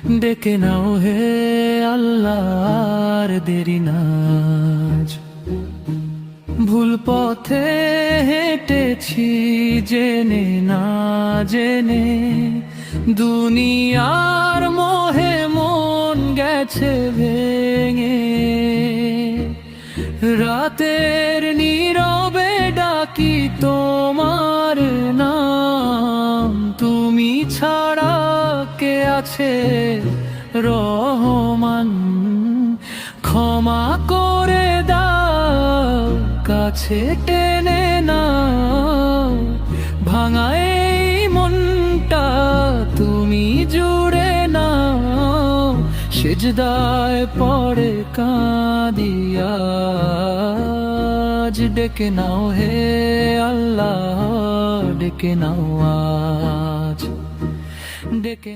ডেকে নাও হে আল্লাহর দেরি নাজ। ভুল পথে হেঁটেছি জেনে না জেনে, দুনিয়ার মোহে মন গেছে ভেঙে। রাতের নীরবে ডাকি তোমার নাম, তুমি ছাড়া কে আছে রহমান। ক্ষমা করে দাও, কাছে টেনে নাও, ভাঙা এই মনটা তুমি জুড়ে নাও। সিজদায় পড়ে কাঁদি আজ, ডেকে নাও হে আল্লাহ, ডেকে নাও আজ, ডেকে